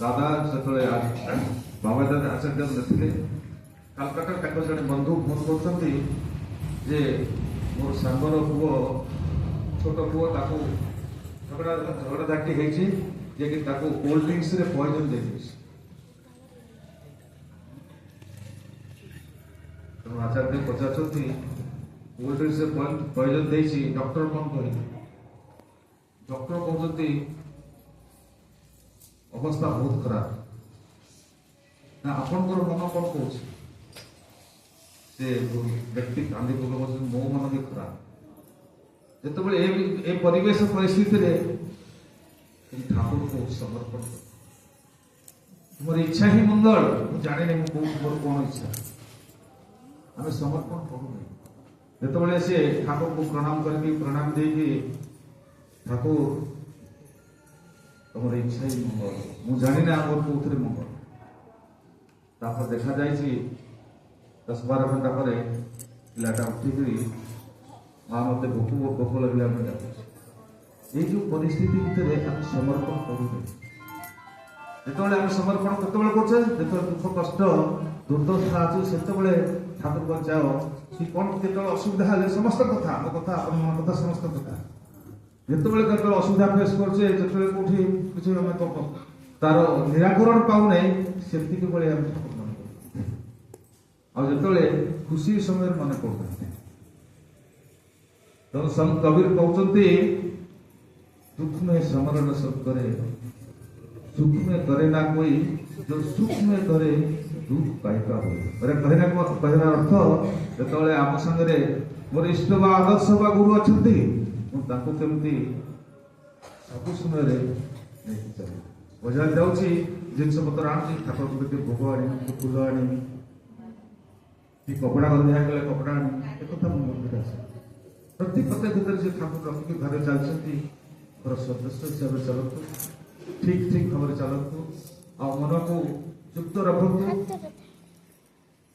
दादा से बाबा दादा आचार्य देखिले कालकाटा जड़े बंधु फोन कर मोर सांगर पुओ छोट पुओ झगड़ा झगड़ाझाटी होती कोल्ड ड्रिंक्स रे पॉइजन दे आचार्य पचार कोल्ड ड्रिंक्स रे पॉइजन दे डॉक्टर कौन कह डॉक्टर कहते अवस्था बहुत खराब ना आपंकर मन कौन कौन से व्यक्ति कांदी पक मो मन भी खराब जिते परिवेश परिस्थिति ठाकुर को समर्पण मोर इच्छा ही मंगल मुझे जाने मोर कौन इच्छा आम समर्पण करूँ जो से ठाकुर को प्रणाम करके प्रणाम दे ठाकुर तुम इच्छा ही मंगल मुझे जानी ना मोर कौन मंगल तापर देखा जाए 10-12 घंटा पर पिलाटा उठिक माँ मत भोक लगे ये जो परिस्थिति भितर आम समर्पण करूँ जो आम समर्पण केत दुख कष्ट दुर्दशा अच्छे से ठाकुर बचाओ कि कौन के असुविधा है समस्त कथा मो कथा मन कथा समस्त कथा जो असुविधा फेस कर तार निराकरण पाऊ ना से जो खुशी समय मन पड़ता तो संत कबीर कहते दुख में समरण सब करे सुख में करे ना कोई जो सुख में करे दुख पाइका हो कहना अर्थ जो आम संगे मोर इष्ट बा आदर्श बा गुरु अच्छा केमती सब समय बजार जाऊँगी जिनस पत्र आनी ठाकुर को भोग आनी फूल आनी कि कपड़ा गले कपड़ा आनी एक मन आसे प्रति प्रत्येक भितर से ठाकुर रखिक घरे चलती घर सदस्य हिसाब से चलतु ठीक भाव चलतु आ मन को युक्त रखतु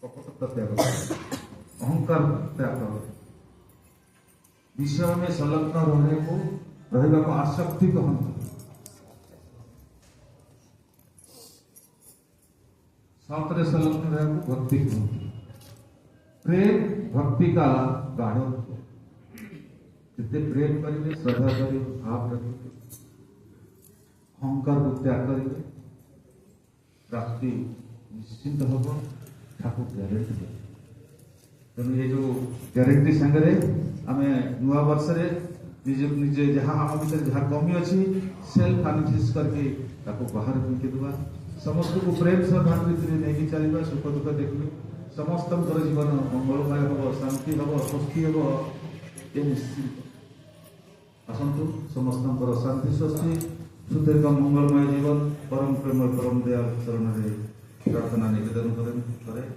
कपटता त्याग अहंकार त्याग विषय में संलग्न रहने को आसक्ति कहते सातरे संलग्न रहने को भक्ति कहते प्रेम भक्ति का गाढ़त्व जिते प्रेम करेंगे श्रद्धा करेंगे भाव रखेंगे अहंकार को त्याग करेंगे प्राप्ति निश्चिंत हम ठाकुर ग्यारेंटी दे तेणु ये जो ग्यारेंटी सागर आम नुआ वर्ष निजे निजे जहाँ आम भर जहाँ कमी अच्छी सेल्फ एनालिसिस करके बाहर फेंकी देवा समस्त को प्रेम श्रद्धा नहीं चलवा सुख दुख देखिए समस्त जीवन मंगलमय हम शांति हम स्वस्ति हम ये निश्चित आसतु समस्त शांति स्वस्ति सुदीर्घ मंगलमय जीवन परम प्रेम परम दयाल चरण प्रार्थना निवेदन करें।